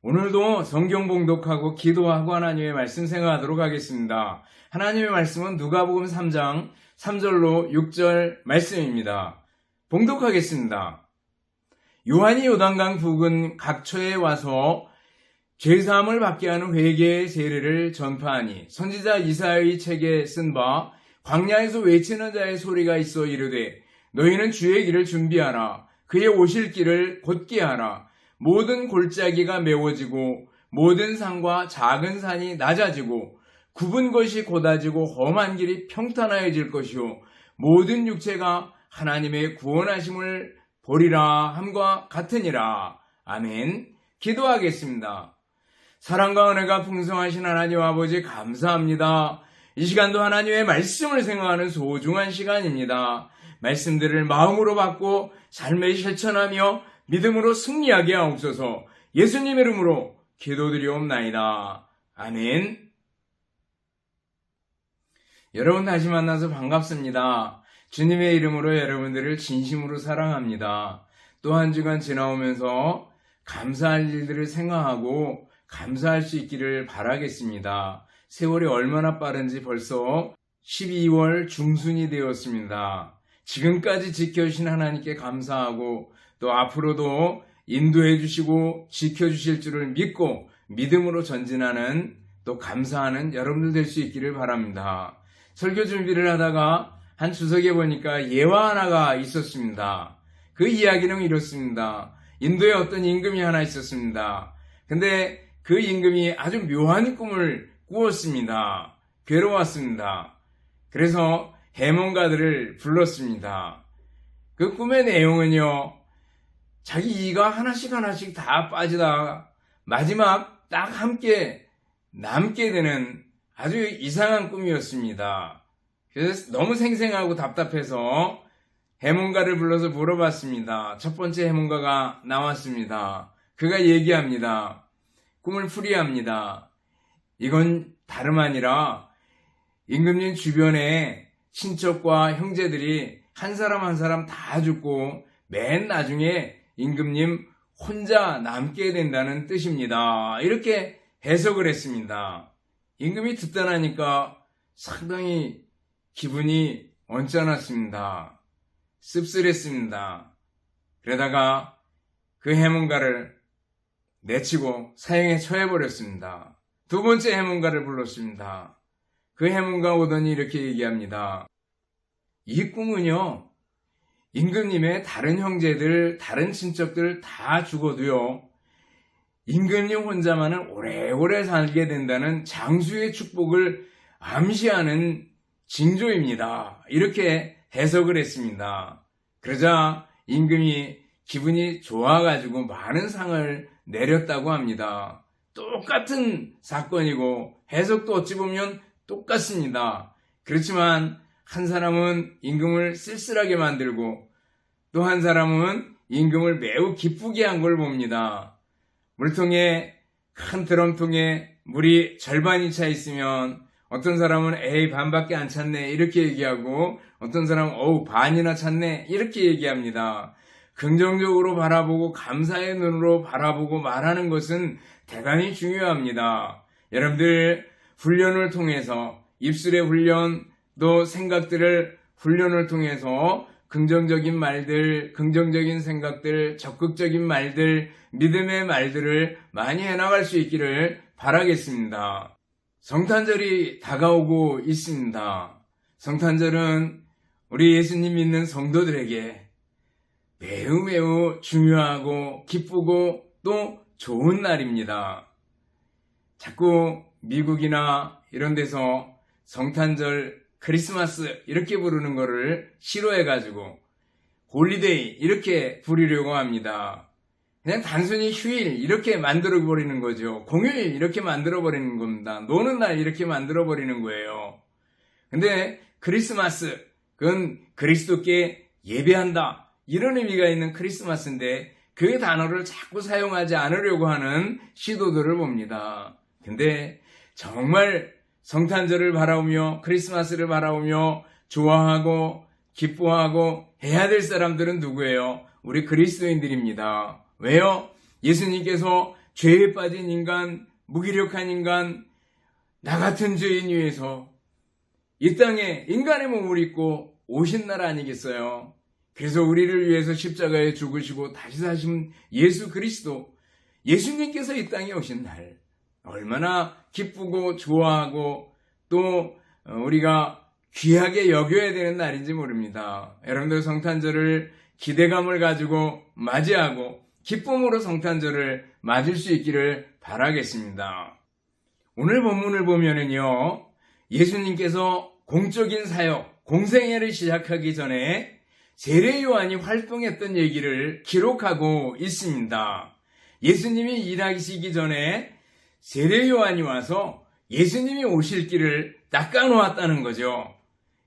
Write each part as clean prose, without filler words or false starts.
오늘도 성경 봉독하고 기도하고 하나님의 말씀 생각하도록 하겠습니다. 하나님의 말씀은 누가복음 3장 3절로 6절 말씀입니다. 봉독하겠습니다. 요한이 요단강 부근 각처에 와서 죄사함을 받게 하는 회개의 세례를 전파하니 선지자 이사야의 책에 쓴 바 광야에서 외치는 자의 소리가 있어 이르되 너희는 주의 길을 준비하라. 그의 오실 길을 곧게 하라. 모든 골짜기가 메워지고 모든 산과 작은 산이 낮아지고 굽은 것이 곧아지고 험한 길이 평탄하여질 것이요 모든 육체가 하나님의 구원하심을 보리라 함과 같으니라. 아멘. 기도하겠습니다. 사랑과 은혜가 풍성하신 하나님 아버지 감사합니다. 이 시간도 하나님의 말씀을 생각하는 소중한 시간입니다. 말씀들을 마음으로 받고 삶에 실천하며 믿음으로 승리하게 하옵소서. 예수님 이름으로 기도드리옵나이다. 아멘. 여러분 다시 만나서 반갑습니다. 주님의 이름으로 여러분들을 진심으로 사랑합니다. 또 한 주간 지나오면서 감사할 일들을 생각하고 감사할 수 있기를 바라겠습니다. 세월이 얼마나 빠른지 벌써 12월 중순이 되었습니다. 지금까지 지켜주신 하나님께 감사하고 또 앞으로도 인도해 주시고 지켜주실 줄을 믿고 믿음으로 전진하는 또 감사하는 여러분들 될 수 있기를 바랍니다. 설교 준비를 하다가 한 주석에 보니까 예화 하나가 있었습니다. 그 이야기는 이렇습니다. 인도에 어떤 임금이 하나 있었습니다. 근데 그 임금이 아주 묘한 꿈을 꾸었습니다. 괴로웠습니다. 그래서 해몽가들을 불렀습니다. 그 꿈의 내용은요, 자기 이가 하나씩 다 빠지다가 마지막 딱 함께 남게 되는 아주 이상한 꿈이었습니다. 그래서 너무 생생하고 답답해서 해몽가를 불러서 물어봤습니다. 첫 번째 해몽가가 나왔습니다. 그가 얘기합니다. 꿈을 풀이합니다. 이건 다름 아니라 임금님 주변에 친척과 형제들이 한 사람 한 사람 다 죽고 맨 나중에 임금님 혼자 남게 된다는 뜻입니다. 이렇게 해석을 했습니다. 임금이 듣다 나니까 상당히 기분이 언짢았습니다. 씁쓸했습니다. 그러다가 그 해몽가를 내치고 사형에 처해버렸습니다. 두 번째 해몽가를 불렀습니다. 그 해몽가 오더니 이렇게 얘기합니다. 이 꿈은요, 임금님의 다른 형제들, 다른 친척들 다 죽어도요, 임금님 혼자만은 오래오래 살게 된다는 장수의 축복을 암시하는 징조입니다. 이렇게 해석을 했습니다. 그러자 임금이 기분이 좋아가지고 많은 상을 내렸다고 합니다. 똑같은 사건이고 해석도 어찌 보면 똑같습니다. 그렇지만 한 사람은 임금을 쓸쓸하게 만들고 또 한 사람은 임금을 매우 기쁘게 한 걸 봅니다. 물통에 큰 드럼통에 물이 절반이 차 있으면 어떤 사람은 에이 반밖에 안 찼네 이렇게 얘기하고 어떤 사람은 어우 반이나 찼네 이렇게 얘기합니다. 긍정적으로 바라보고 감사의 눈으로 바라보고 말하는 것은 대단히 중요합니다. 여러분들 훈련을 통해서 입술의 훈련 또 생각들을 훈련을 통해서 긍정적인 말들, 긍정적인 생각들, 적극적인 말들, 믿음의 말들을 많이 해나갈 수 있기를 바라겠습니다. 성탄절이 다가오고 있습니다. 성탄절은 우리 예수님 믿는 성도들에게 매우 중요하고 기쁘고 또 좋은 날입니다. 자꾸 미국이나 이런 데서 성탄절, 크리스마스 이렇게 부르는 거를 싫어해가지고 홀리데이 이렇게 부르려고 합니다. 그냥 단순히 휴일 이렇게 만들어버리는 거죠. 공휴일 이렇게 만들어버리는 겁니다. 노는 날 이렇게 만들어버리는 거예요. 근데 크리스마스, 그건 그리스도께 예배한다 이런 의미가 있는 크리스마스인데 그 단어를 자꾸 사용하지 않으려고 하는 시도들을 봅니다. 근데 정말 성탄절을 바라보며 크리스마스를 바라보며 좋아하고 기뻐하고 해야 될 사람들은 누구예요? 우리 그리스도인들입니다. 왜요? 예수님께서 죄에 빠진 인간, 무기력한 인간, 나 같은 죄인 위해서 이 땅에 인간의 몸을 입고 오신 날 아니겠어요? 그래서 우리를 위해서 십자가에 죽으시고 다시 사신 예수 그리스도, 예수님께서 이 땅에 오신 날 얼마나 기쁘고 좋아하고 또 우리가 귀하게 여겨야 되는 날인지 모릅니다. 여러분들 성탄절을 기대감을 가지고 맞이하고 기쁨으로 성탄절을 맞을 수 있기를 바라겠습니다. 오늘 본문을 보면은요, 예수님께서 공적인 사역, 공생애를 시작하기 전에 세례 요한이 활동했던 얘기를 기록하고 있습니다. 예수님이 일하시기 전에 세례 요한이 와서 예수님이 오실 길을 닦아놓았다는 거죠.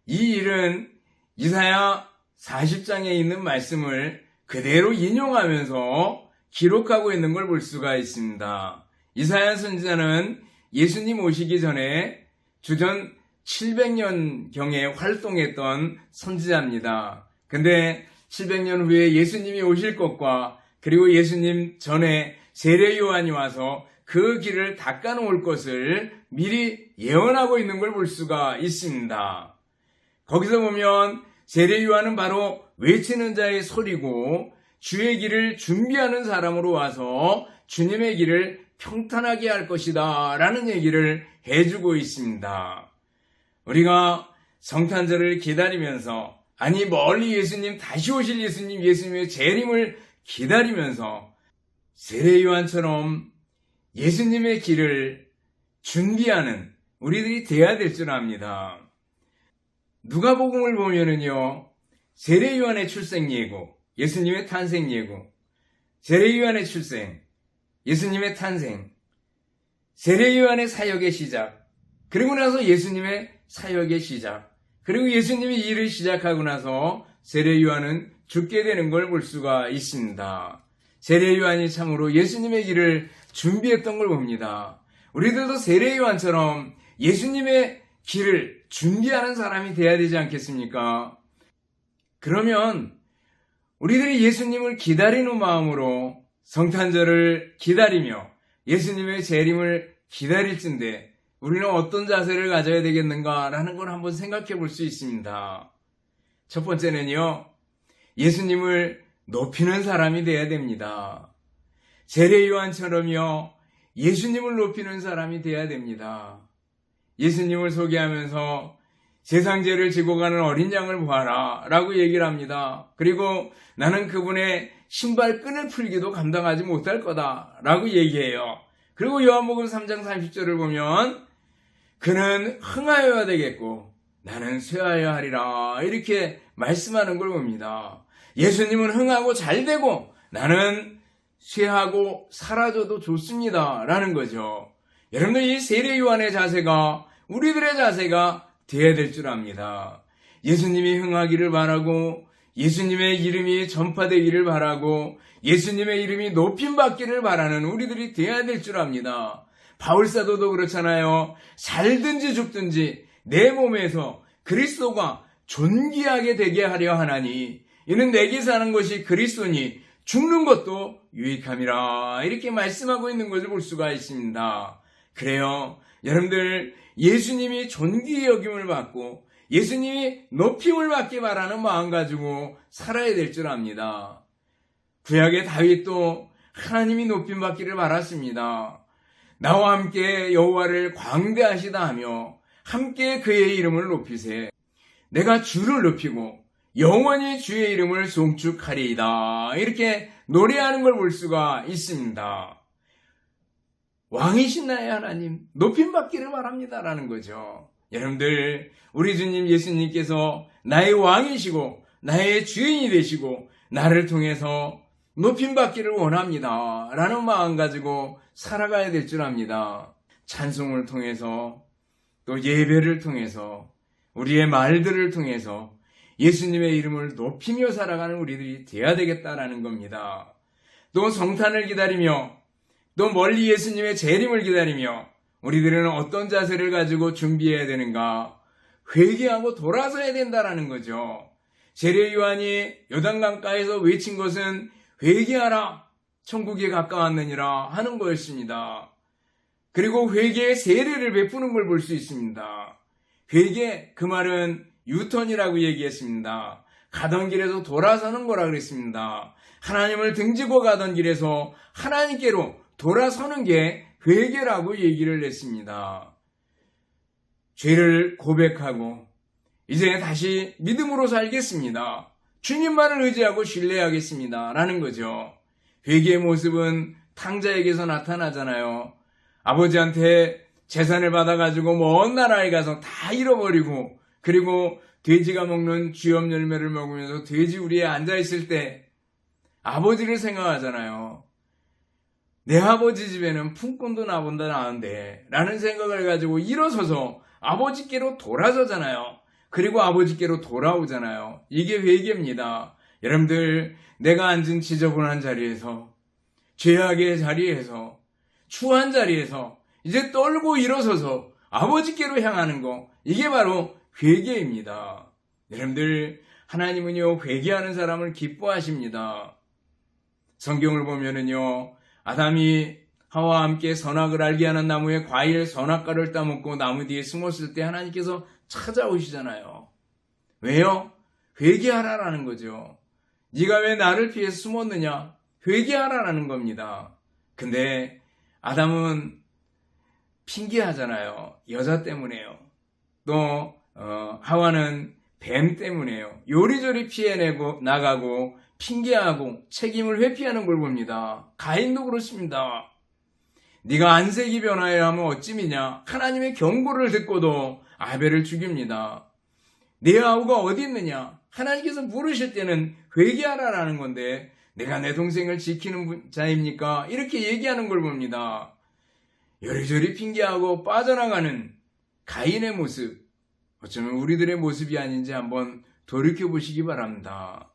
이 일은 이사야 40장에 있는 말씀을 그대로 인용하면서 기록하고 있는 걸 볼 수가 있습니다. 이사야 선지자는 예수님 오시기 전에 주전 700년경에 활동했던 선지자입니다. 근데 700년 후에 예수님이 오실 것과 그리고 예수님 전에 세례 요한이 와서 그 길을 닦아놓을 것을 미리 예언하고 있는 걸 볼 수가 있습니다. 거기서 보면 세례 요한은 바로 외치는 자의 소리고 주의 길을 준비하는 사람으로 와서 주님의 길을 평탄하게 할 것이다 라는 얘기를 해주고 있습니다. 우리가 성탄절을 기다리면서 아니 멀리 예수님 다시 오실 예수님의 재림을 기다리면서 세례 요한처럼 예수님의 길을 준비하는 우리들이 돼야 될 줄 압니다. 누가복음을 보면은요, 세례 요한의 출생 예고, 예수님의 탄생 예고, 세례 요한의 출생, 예수님의 탄생, 세례 요한의 사역의 시작, 그리고 나서 예수님의 사역의 시작, 그리고 예수님이 일을 시작하고 나서 세례 요한은 죽게 되는 걸 볼 수가 있습니다. 세례 요한이 참으로 예수님의 길을 준비했던 걸 봅니다. 우리들도 세례 요한처럼 예수님의 길을 준비하는 사람이 돼야 되지 않겠습니까? 그러면 우리들이 예수님을 기다리는 마음으로 성탄절을 기다리며 예수님의 재림을 기다릴진데 우리는 어떤 자세를 가져야 되겠는가라는 걸 한번 생각해 볼 수 있습니다. 첫 번째는요, 예수님을 높이는 사람이 돼야 됩니다. 세례 요한처럼요, 예수님을 높이는 사람이 돼야 됩니다. 예수님을 소개하면서 세상 죄를 지고 가는 어린 양을 보아라 라고 얘기를 합니다. 그리고 나는 그분의 신발 끈을 풀기도 감당하지 못할 거다 라고 얘기해요. 그리고 요한복음 3장 30절을 보면 그는 흥하여야 되겠고 나는 쇠하여야 하리라 이렇게 말씀하는 걸 봅니다. 예수님은 흥하고 잘 되고 나는 쇠하고 사라져도 좋습니다 라는 거죠. 여러분들 이 세례 요한의 자세가 우리들의 자세가 되어야 될 줄 압니다. 예수님이 흥하기를 바라고 예수님의 이름이 전파되기를 바라고 예수님의 이름이 높임받기를 바라는 우리들이 되어야 될 줄 압니다. 바울사도도 그렇잖아요. 살든지 죽든지 내 몸에서 그리스도가 존귀하게 되게 하려 하나니 이는 내게 사는 것이 그리스도니 죽는 것도 유익함이라 이렇게 말씀하고 있는 것을 볼 수가 있습니다. 그래요. 여러분들 예수님이 존귀 여김을 받고 예수님이 높임을 받기 바라는 마음 가지고 살아야 될 줄 압니다. 구약의 다윗도 하나님이 높임 받기를 바랐습니다. 나와 함께 여호와를 광대하시다 하며 함께 그의 이름을 높이세. 내가 주를 높이고 영원히 주의 이름을 송축하리이다. 이렇게 노래하는 걸 볼 수가 있습니다. 왕이신 나의 하나님 높임 받기를 바랍니다라는 거죠. 여러분들 우리 주님 예수님께서 나의 왕이시고 나의 주인이 되시고 나를 통해서 높임 받기를 원합니다 라는 마음 가지고 살아가야 될 줄 압니다. 찬송을 통해서 또 예배를 통해서 우리의 말들을 통해서 예수님의 이름을 높이며 살아가는 우리들이 되어야 되겠다라는 겁니다. 또 성탄을 기다리며 또 멀리 예수님의 재림을 기다리며 우리들은 어떤 자세를 가지고 준비해야 되는가? 회개하고 돌아서야 된다라는 거죠. 세례 요한이 요단강가에서 외친 것은 회개하라, 천국에 가까웠느니라 하는 거였습니다. 그리고 회개의 세례를 베푸는 걸 볼 수 있습니다. 회개, 그 말은 유턴이라고 얘기했습니다. 가던 길에서 돌아서는 거라 그랬습니다. 하나님을 등지고 가던 길에서 하나님께로 돌아서는 게 회개라고 얘기를 했습니다. 죄를 고백하고 이제 다시 믿음으로 살겠습니다. 주님만을 의지하고 신뢰하겠습니다. 라는 거죠. 회개의 모습은 탕자에게서 나타나잖아요. 아버지한테 재산을 받아가지고 먼 나라에 가서 다 잃어버리고 그리고 돼지가 먹는 쥐염 열매를 먹으면서 돼지 우리에 앉아있을 때 아버지를 생각하잖아요. 내 아버지 집에는 품꾼도 나본다 나는데 라는 생각을 가지고 일어서서 아버지께로 돌아서잖아요. 그리고 아버지께로 돌아오잖아요. 이게 회개입니다. 여러분들, 내가 앉은 지저분한 자리에서, 죄악의 자리에서, 추한 자리에서 이제 떨고 일어서서 아버지께로 향하는 거, 이게 바로 회개입니다. 여러분들, 하나님은요, 회개하는 사람을 기뻐하십니다. 성경을 보면은요, 아담이 하와와 함께 선악을 알게 하는 나무의 과일 선악과를 따먹고 나무 뒤에 숨었을 때 하나님께서 찾아오시잖아요. 왜요? 회개하라라는 거죠. 네가 왜 나를 피해 숨었느냐? 회개하라라는 겁니다. 근데 아담은 핑계하잖아요. 여자 때문에요. 또 하와는 뱀 때문에요. 요리조리 피해내고 나가고 핑계하고 책임을 회피하는 걸 봅니다. 가인도 그렇습니다. 네가 안색이 변하여 하면 어찌미냐? 하나님의 경고를 듣고도 아벨을 죽입니다. 내 아우가 어디 있느냐? 하나님께서 물으실 때는 회개하라라는 건데 내가 내 동생을 지키는 자입니까? 이렇게 얘기하는 걸 봅니다. 요리조리 핑계하고 빠져나가는 가인의 모습, 어쩌면 우리들의 모습이 아닌지 한번 돌이켜보시기 바랍니다.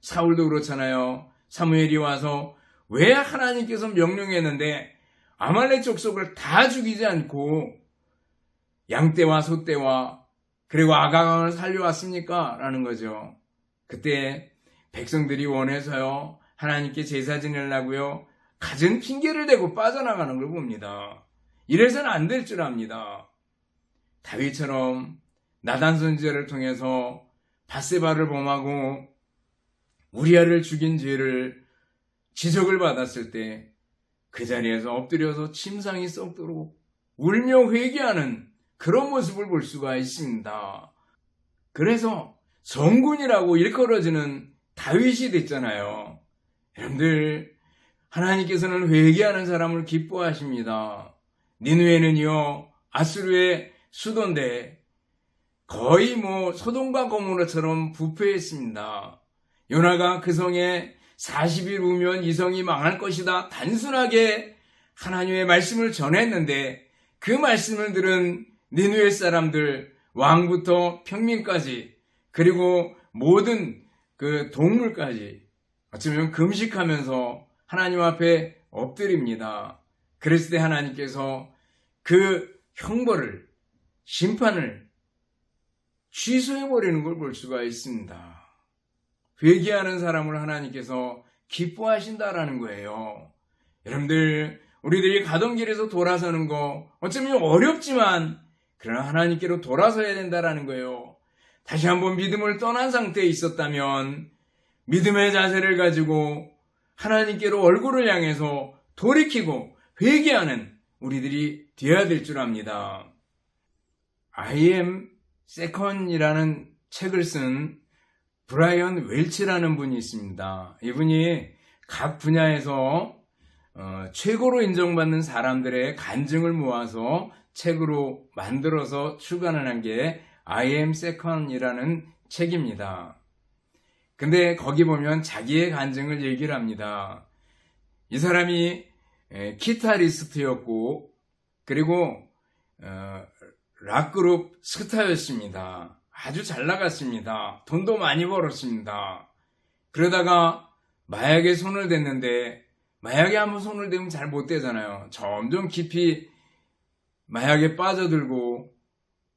사울도 그렇잖아요. 사무엘이 와서 왜 하나님께서 명령했는데 아말렉 족속을 다 죽이지 않고 양떼와 소떼와 그리고 아가강을 살려왔습니까? 라는 거죠. 그때 백성들이 원해서요, 하나님께 제사 지내려고요, 갖은 핑계를 대고 빠져나가는 걸 봅니다. 이래서는 안 될 줄 압니다. 다윗처럼 나단 선지자를 통해서 밧세바를 범하고 우리아를 죽인 죄를 지적을 받았을 때 그 자리에서 엎드려서 침상이 썩도록 울며 회개하는 그런 모습을 볼 수가 있습니다. 그래서 성군이라고 일컬어지는 다윗이 됐잖아요. 여러분들, 하나님께서는 회개하는 사람을 기뻐하십니다. 니느웨는요, 아수르의 수도인데 거의 소돔과 고모라처럼 부패했습니다. 요나가 그 성에 40일 후면 이 성이 망할 것이다, 단순하게 하나님의 말씀을 전했는데 그 말씀을 들은 니느웨 사람들, 왕부터 평민까지, 그리고 모든 그 동물까지 어쩌면 금식하면서 하나님 앞에 엎드립니다. 그랬을 때 하나님께서 그 형벌을, 심판을 취소해버리는 걸 볼 수가 있습니다. 회개하는 사람을 하나님께서 기뻐하신다라는 거예요. 여러분들, 우리들이 가던 길에서 돌아서는 거 어쩌면 어렵지만 그러나 하나님께로 돌아서야 된다라는 거예요. 다시 한번 믿음을 떠난 상태에 있었다면 믿음의 자세를 가지고 하나님께로 얼굴을 향해서 돌이키고 회개하는 우리들이 되어야 될 줄 압니다. I am second이라는 책을 쓴 브라이언 웰치라는 분이 있습니다. 이분이 각 분야에서 최고로 인정받는 사람들의 간증을 모아서 책으로 만들어서 출간을 한 게 I am second이라는 책입니다. 근데 거기 보면 자기의 간증을 얘기를 합니다. 이 사람이 기타리스트였고 그리고 락그룹 스타였습니다. 아주 잘 나갔습니다. 돈도 많이 벌었습니다. 그러다가 마약에 손을 댔는데 마약에 한번 손을 대면 잘 못 대잖아요. 점점 깊이 마약에 빠져들고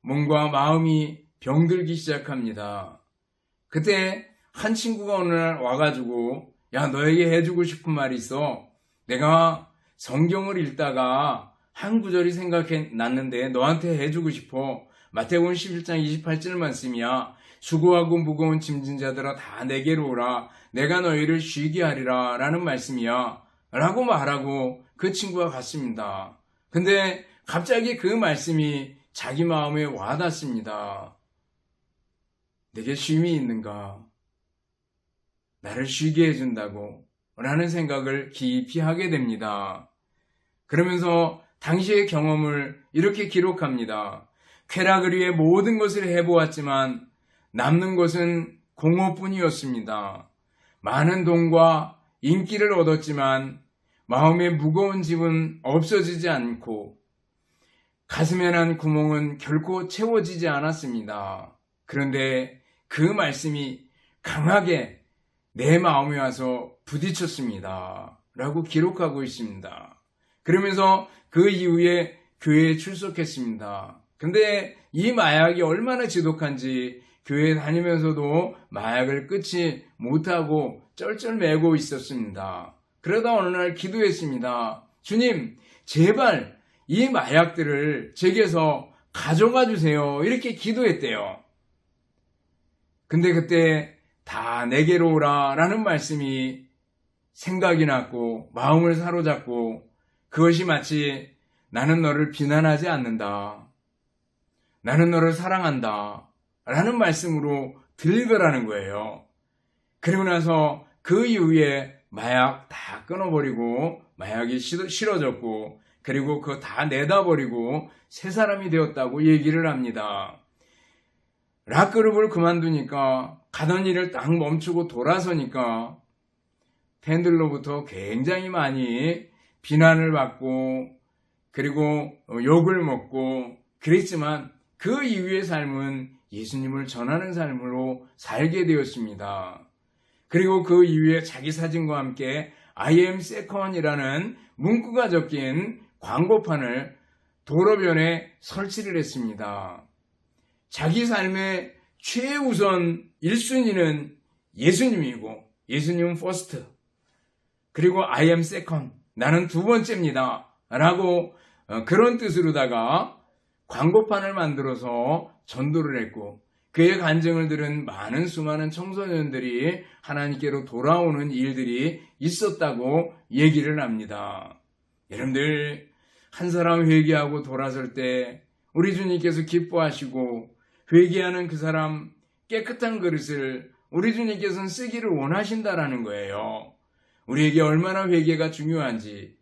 몸과 마음이 병들기 시작합니다. 그때 한 친구가 어느 날 와가지고 야, 너에게 해주고 싶은 말이 있어. 내가 성경을 읽다가 한 구절이 생각해 났는데 너한테 해주고 싶어. 마태복음 11장 28절 말씀이야. 수고하고 무거운 짐진 자들아 다 내게로 오라. 내가 너희를 쉬게 하리라 라는 말씀이야. 라고 말하고 그 친구가 갔습니다. 근데 갑자기 그 말씀이 자기 마음에 와닿습니다. 내게 쉼이 있는가? 나를 쉬게 해준다고? 라는 생각을 깊이 하게 됩니다. 그러면서 당시의 경험을 이렇게 기록합니다. 쾌락을 위해 모든 것을 해보았지만 남는 것은 공허뿐이었습니다. 많은 돈과 인기를 얻었지만 마음의 무거운 짐은 없어지지 않고 가슴에 난 구멍은 결코 채워지지 않았습니다. 그런데 그 말씀이 강하게 내 마음에 와서 부딪혔습니다. 라고 기록하고 있습니다. 그러면서 그 이후에 교회에 출석했습니다. 근데 이 마약이 얼마나 지독한지 교회에 다니면서도 마약을 끊지 못하고 쩔쩔매고 있었습니다. 그러다 어느 날 기도했습니다. 주님, 제발 이 마약들을 제게서 가져가 주세요. 이렇게 기도했대요. 근데 그때 다 내게로 오라 라는 말씀이 생각이 났고 마음을 사로잡고 그것이 마치 나는 너를 비난하지 않는다. 나는 너를 사랑한다. 라는 말씀으로 들리더라는 거예요. 그리고 나서 그 이후에 마약 다 끊어버리고 마약이 싫어졌고 그리고 그거 다 내다버리고 새 사람이 되었다고 얘기를 합니다. 락그룹을 그만두니까 가던 일을 딱 멈추고 돌아서니까 팬들로부터 굉장히 많이 비난을 받고 그리고 욕을 먹고 그랬지만 그 이후의 삶은 예수님을 전하는 삶으로 살게 되었습니다. 그리고 그 이후에 자기 사진과 함께 I am second이라는 문구가 적힌 광고판을 도로변에 설치를 했습니다. 자기 삶의 최우선 1순위는 예수님이고 예수님은 first 그리고 I am second 나는 두 번째입니다 라고 그런 뜻으로다가 광고판을 만들어서 전도를 했고 그의 간증을 들은 많은 수많은 청소년들이 하나님께로 돌아오는 일들이 있었다고 얘기를 합니다. 여러분들 한 사람 회개하고 돌아설 때 우리 주님께서 기뻐하시고 회개하는 그 사람 깨끗한 그릇을 우리 주님께서는 쓰기를 원하신다라는 거예요. 우리에게 얼마나 회개가 중요한지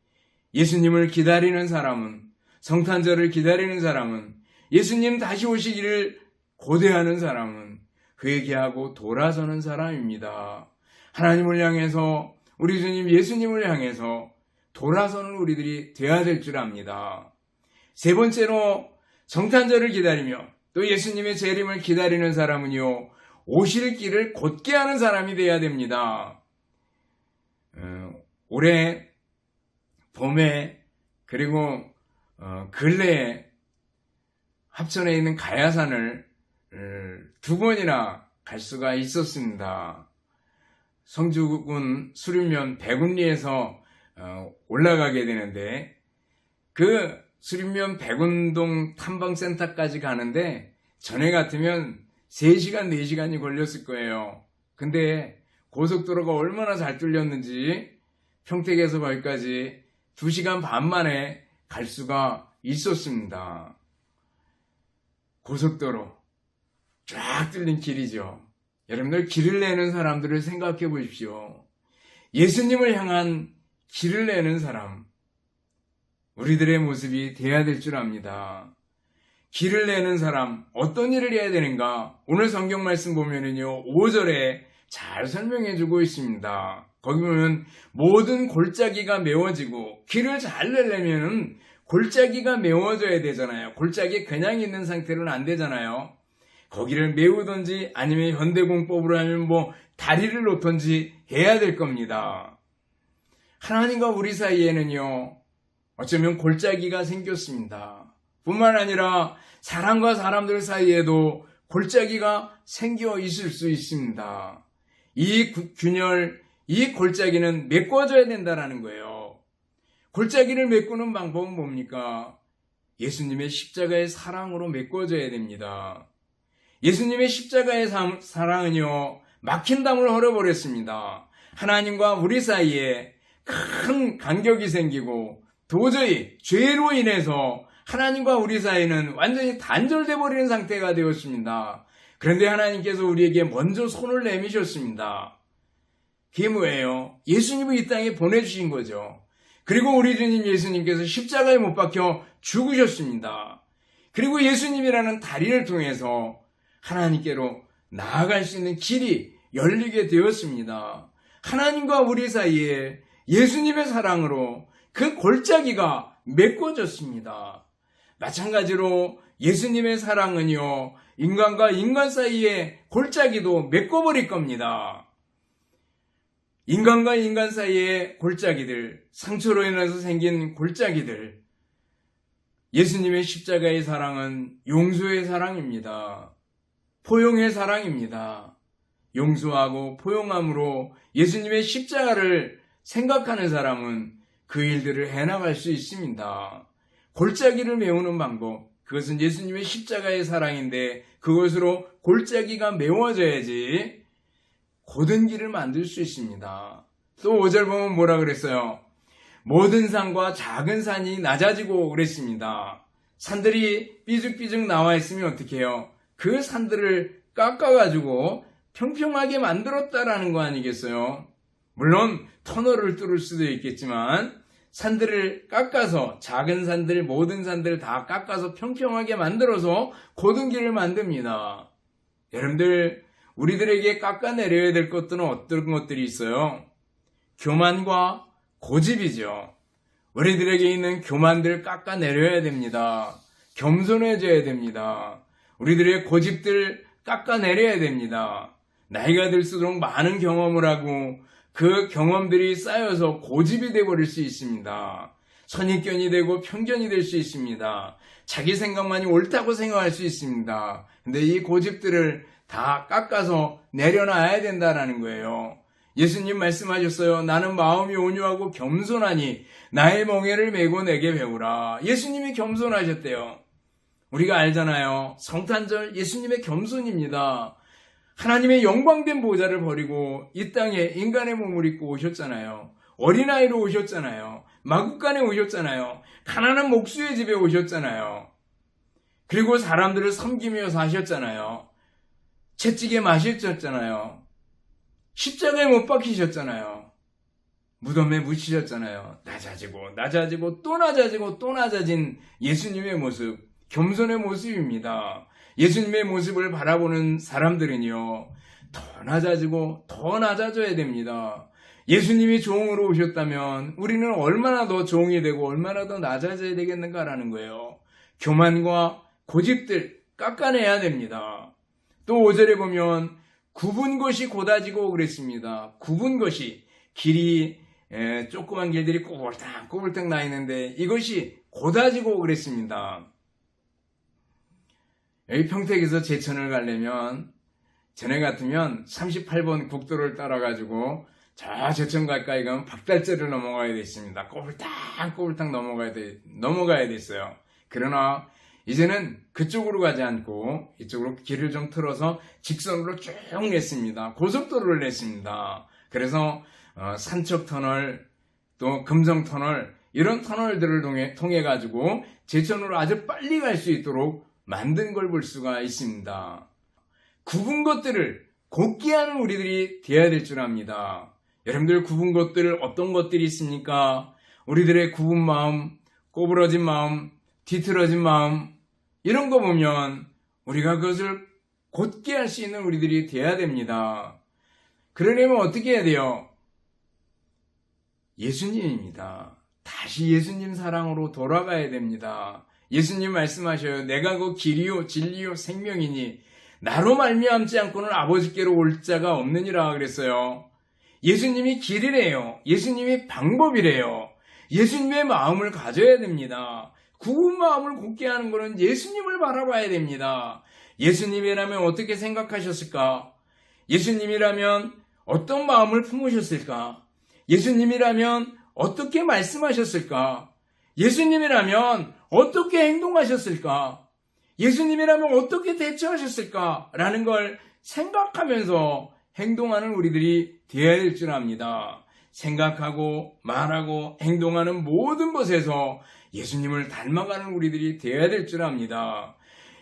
예수님을 기다리는 사람은 성탄절을 기다리는 사람은 예수님 다시 오시기를 고대하는 사람은 회개하고 돌아서는 사람입니다. 하나님을 향해서 우리 주님 예수님을 향해서 돌아서는 우리들이 되어야 될 줄 압니다. 세 번째로 성탄절을 기다리며 또 예수님의 재림을 기다리는 사람은요 오실 길을 곧게 하는 사람이 되어야 됩니다. 올해 봄에 그리고 근래에 합천에 있는 가야산을 두 번이나 갈 수가 있었습니다. 성주군 수림면 백운리에서 올라가게 되는데 그 수림면 백운동 탐방센터까지 가는데 전에 같으면 3시간, 4시간이 걸렸을 거예요. 근데 고속도로가 얼마나 잘 뚫렸는지 평택에서 거기까지 2시간 반 만에 갈 수가 있었습니다. 고속도로 쫙 뚫린 길이죠. 여러분들 길을 내는 사람들을 생각해 보십시오. 예수님을 향한 길을 내는 사람 우리들의 모습이 되어야 될 줄 압니다. 길을 내는 사람 어떤 일을 해야 되는가? 오늘 성경 말씀 보면은요 5절에 잘 설명해 주고 있습니다. 거기 보면 모든 골짜기가 메워지고 길을 잘 내려면 골짜기가 메워져야 되잖아요. 골짜기 그냥 있는 상태로는 안 되잖아요. 거기를 메우든지 아니면 현대공법으로 하면 다리를 놓든지 해야 될 겁니다. 하나님과 우리 사이에는요 어쩌면 골짜기가 생겼습니다. 뿐만 아니라 사람과 사람들 사이에도 골짜기가 생겨 있을 수 있습니다. 이 균열, 이 골짜기는 메꿔져야 된다는 거예요. 골짜기를 메꾸는 방법은 뭡니까? 예수님의 십자가의 사랑으로 메꿔져야 됩니다. 예수님의 십자가의 사랑은요, 막힌 담을 헐어버렸습니다. 하나님과 우리 사이에 큰 간격이 생기고 도저히 죄로 인해서 하나님과 우리 사이는 완전히 단절돼 버리는 상태가 되었습니다. 그런데 하나님께서 우리에게 먼저 손을 내미셨습니다. 그게 뭐예요? 예수님을 이 땅에 보내주신 거죠. 그리고 우리 주님 예수님께서 십자가에 못 박혀 죽으셨습니다. 그리고 예수님이라는 다리를 통해서 하나님께로 나아갈 수 있는 길이 열리게 되었습니다. 하나님과 우리 사이에 예수님의 사랑으로 그 골짜기가 메꿔졌습니다. 마찬가지로 예수님의 사랑은요, 인간과 인간 사이의 골짜기도 메꿔버릴 겁니다. 인간과 인간 사이의 골짜기들, 상처로 인해서 생긴 골짜기들, 예수님의 십자가의 사랑은 용서의 사랑입니다. 포용의 사랑입니다. 용서하고 포용함으로 예수님의 십자가를 생각하는 사람은 그 일들을 해나갈 수 있습니다. 골짜기를 메우는 방법, 그것은 예수님의 십자가의 사랑인데 그것으로 골짜기가 메워져야지 곧은 길을 만들 수 있습니다. 또 5절 보면 뭐라 그랬어요? 모든 산과 작은 산이 낮아지고 그랬습니다. 산들이 삐죽삐죽 나와 있으면 어떻게 해요? 그 산들을 깎아가지고 평평하게 만들었다라는 거 아니겠어요? 물론 터널을 뚫을 수도 있겠지만 산들을 깎아서, 작은 산들, 모든 산들을 다 깎아서 평평하게 만들어서 곧은 길을 만듭니다. 여러분들, 우리들에게 깎아내려야 될 것들은 어떤 것들이 있어요? 교만과 고집이죠. 우리들에게 있는 교만들 깎아내려야 됩니다. 겸손해져야 됩니다. 우리들의 고집들 깎아내려야 됩니다. 나이가 들수록 많은 경험을 하고 그 경험들이 쌓여서 고집이 되어버릴 수 있습니다. 선입견이 되고 편견이 될 수 있습니다. 자기 생각만이 옳다고 생각할 수 있습니다. 근데 이 고집들을 다 깎아서 내려놔야 된다는 거예요. 예수님 말씀하셨어요. 나는 마음이 온유하고 겸손하니 나의 멍에를 메고 내게 배우라. 예수님이 겸손하셨대요. 우리가 알잖아요. 성탄절 예수님의 겸손입니다. 하나님의 영광된 보좌를 버리고 이 땅에 인간의 몸을 입고 오셨잖아요. 어린아이로 오셨잖아요. 마구간에 오셨잖아요. 가난한 목수의 집에 오셨잖아요. 그리고 사람들을 섬기며 사셨잖아요. 채찍에 마셨잖아요. 십자가에 못 박히셨잖아요. 무덤에 묻히셨잖아요. 낮아지고 또 낮아지고 또 낮아진 예수님의 모습, 겸손의 모습입니다. 예수님의 모습을 바라보는 사람들은요, 더 낮아지고 더 낮아져야 됩니다. 예수님이 종으로 오셨다면 우리는 얼마나 더 종이 되고 얼마나 더 낮아져야 되겠는가라는 거예요. 교만과 고집들 깎아내야 됩니다. 또 5절에 보면 굽은 것이 곧아지고 그랬습니다. 굽은 것이 길이 조그만 길들이 꼬불탕 나 있는데 이것이 곧아지고 그랬습니다. 여기 평택에서 제천을 가려면 전에 같으면 38번 국도를 따라가지고 저 제천 가까이 가면 박달재를 넘어가야 됐습니다. 꼬불탕 넘어가야 됐어요. 그러나 이제는 그쪽으로 가지 않고 이쪽으로 길을 좀 틀어서 직선으로 쭉 냈습니다. 고속도로를 냈습니다. 그래서 산척터널 또 금성터널 이런 터널들을 통해 가지고 제천으로 아주 빨리 갈 수 있도록 만든 걸 볼 수가 있습니다. 굽은 것들을 곱게 하는 우리들이 되어야 될 줄 압니다. 여러분들 굽은 것들 어떤 것들이 있습니까? 우리들의 굽은 마음, 꼬부러진 마음, 뒤틀어진 마음 이런 거 보면 우리가 그것을 곧게 할 수 있는 우리들이 되어야 됩니다. 그러려면 어떻게 해야 돼요? 예수님입니다. 다시 예수님 사랑으로 돌아가야 됩니다. 예수님 말씀하셔요. 내가 그 길이요 진리요 생명이니 나로 말미암지 않고는 아버지께로 올 자가 없느니라 그랬어요. 예수님이 길이래요. 예수님이 방법이래요. 예수님의 마음을 가져야 됩니다. 구운 마음을 굳게 하는 것은 예수님을 바라봐야 됩니다. 예수님이라면 어떻게 생각하셨을까? 예수님이라면 어떤 마음을 품으셨을까? 예수님이라면 어떻게 말씀하셨을까? 예수님이라면 어떻게 행동하셨을까? 예수님이라면 어떻게 대처하셨을까? 라는 걸 생각하면서 행동하는 우리들이 되어야 될 줄 압니다. 생각하고 말하고 행동하는 모든 것에서 예수님을 닮아가는 우리들이 되어야 될 줄 압니다.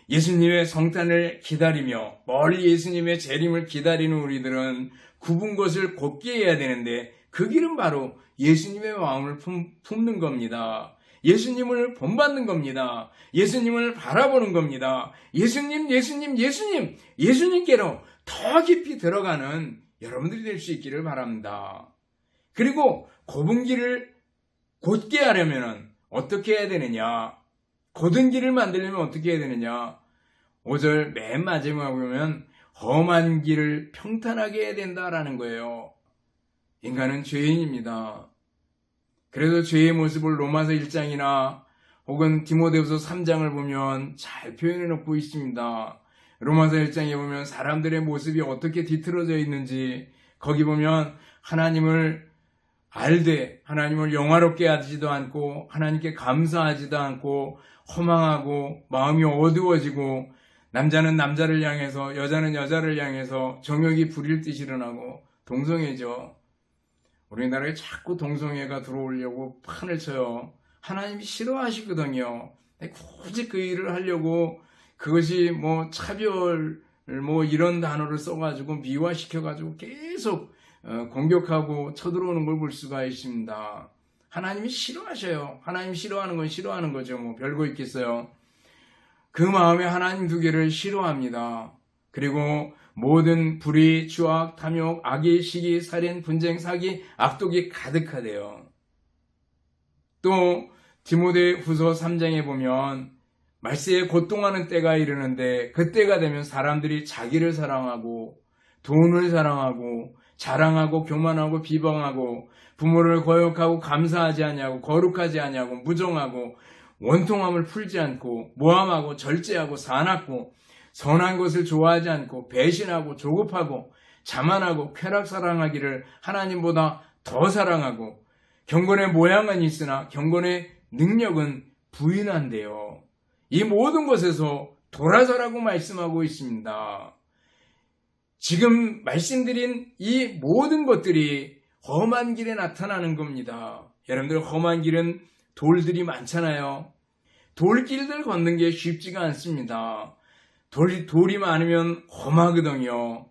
예수님의 성탄을 기다리며 멀리 예수님의 재림을 기다리는 우리들은 굽은 것을 곧게 해야 되는데 그 길은 바로 예수님의 마음을 품는 겁니다. 예수님을 본받는 겁니다. 예수님을 바라보는 겁니다. 예수님께로 더 깊이 들어가는 여러분들이 될 수 있기를 바랍니다. 그리고 굽은 길을 곧게 하려면 어떻게 해야 되느냐? 곧은 길을 만들려면 어떻게 해야 되느냐? 5절 맨 마지막에 보면 험한 길을 평탄하게 해야 된다라는 거예요. 인간은 죄인입니다. 그래서 죄의 모습을 로마서 1장이나 혹은 디모데후서 3장을 보면 잘 표현해 놓고 있습니다. 로마서 1장에 보면 사람들의 모습이 어떻게 뒤틀어져 있는지 거기 보면 하나님을 알되 하나님을 영화롭게 하지도 않고 하나님께 감사하지도 않고 허망하고 마음이 어두워지고 남자는 남자를 향해서 여자는 여자를 향해서 정욕이 불일 듯이 일어나고 동성애죠. 우리나라에 자꾸 동성애가 들어오려고 판을 쳐요. 하나님이 싫어하시거든요. 굳이 그 일을 하려고 그것이 차별 이런 단어를 써가지고 미화시켜가지고 계속 공격하고 쳐들어오는 걸 볼 수가 있습니다. 하나님이 싫어하셔요. 하나님이 싫어하는 건 싫어하는 거죠. 별거 있겠어요. 그 마음에 하나님 두 개를 싫어합니다. 그리고 모든 불의, 추악, 탐욕, 악의, 시기, 살인, 분쟁, 사기, 악독이 가득하대요. 또 디모데후서 3장에 보면 말세에 고통하는 때가 이르는데 그때가 되면 사람들이 자기를 사랑하고 돈을 사랑하고 자랑하고 교만하고 비방하고 부모를 거역하고 감사하지 아니하고 거룩하지 아니하고 무정하고 원통함을 풀지 않고 모함하고 절제하고 사납고 선한 것을 좋아하지 않고 배신하고 조급하고 자만하고 쾌락 사랑하기를 하나님보다 더 사랑하고 경건의 모양은 있으나 경건의 능력은 부인한대요. 이 모든 것에서 돌아서라고 말씀하고 있습니다. 지금 말씀드린 이 모든 것들이 험한 길에 나타나는 겁니다. 여러분들 험한 길은 돌들이 많잖아요. 돌길들 걷는 게 쉽지가 않습니다. 돌이 많으면 험하거든요.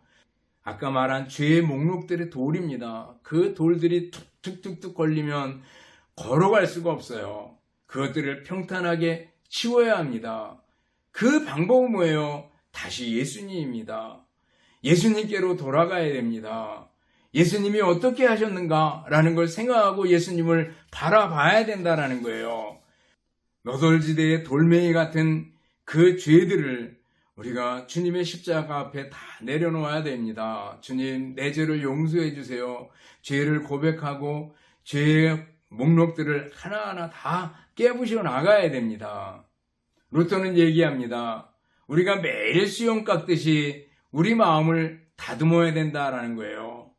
아까 말한 죄의 목록들의 돌입니다. 그 돌들이 툭툭툭 걸리면 걸어갈 수가 없어요. 그것들을 평탄하게 치워야 합니다. 그 방법은 뭐예요? 다시 예수님입니다. 예수님께로 돌아가야 됩니다. 예수님이 어떻게 하셨는가라는 걸 생각하고 예수님을 바라봐야 된다는 거예요. 너덜지대의 돌멩이 같은 그 죄들을 우리가 주님의 십자가 앞에 다 내려놓아야 됩니다. 주님, 내 죄를 용서해 주세요. 죄를 고백하고 죄의 목록들을 하나하나 다 깨부셔 나가야 됩니다. 루터는 얘기합니다. 우리가 매일 수염 깎듯이 우리 마음을 다듬어야 된다라는 거예요.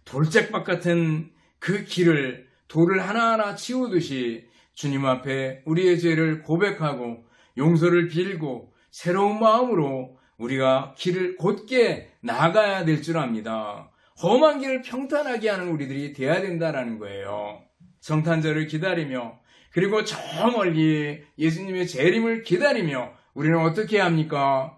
돌짝박 같은 그 길을 돌을 하나하나 치우듯이 주님 앞에 우리의 죄를 고백하고 용서를 빌고 새로운 마음으로 우리가 길을 곧게 나가야 될 줄 압니다. 험한 길을 평탄하게 하는 우리들이 되어야 된다는 거예요. 성탄절을 기다리며 그리고 저 멀리 예수님의 재림을 기다리며 우리는 어떻게 합니까?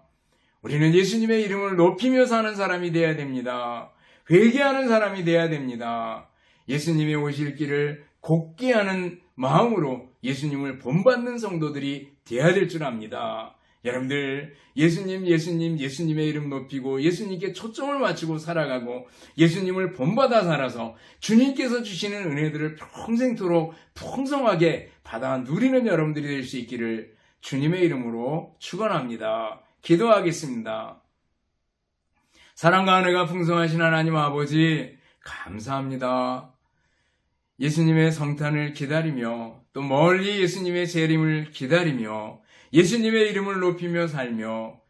우리는 예수님의 이름을 높이며 사는 사람이 되어야 됩니다. 회개하는 사람이 되어야 됩니다. 예수님의 오실 길을 곧게 하는 마음으로 예수님을 본받는 성도들이 되어야 될 줄 압니다. 여러분들 예수님의 이름 높이고 예수님께 초점을 맞추고 살아가고 예수님을 본받아 살아서 주님께서 주시는 은혜들을 평생토록 풍성하게 받아 누리는 여러분들이 될 수 있기를 주님의 이름으로 축원합니다. 기도하겠습니다. 사랑과 은혜가 풍성하신 하나님 아버지 감사합니다. 예수님의 성탄을 기다리며 또 멀리 예수님의 재림을 기다리며 예수님의 이름을 높이며 살며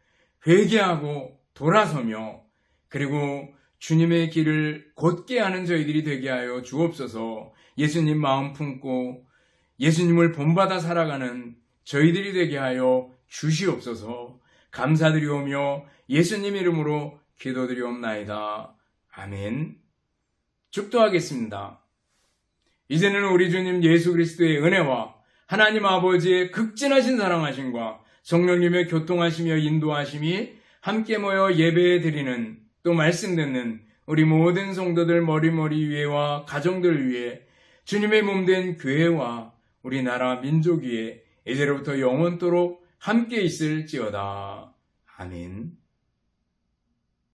회개하고 돌아서며 그리고 주님의 길을 곧게 하는 저희들이 되게 하여 주옵소서. 예수님 마음 품고 예수님을 본받아 살아가는 저희들이 되게 하여 주시옵소서. 감사드리오며 예수님 이름으로 기도드리옵나이다. 아멘. 축도하겠습니다. 이제는 우리 주님 예수 그리스도의 은혜와 하나님 아버지의 극진하신 사랑하심과 성령님의 교통하시며 인도하심이 함께 모여 예배에 드리는 또 말씀 듣는 우리 모든 성도들 머리머리 위에와 가정들 위에 주님의 몸된 교회와 우리나라 민족 위에 이제로부터 영원토록 함께 있을지어다. 아멘.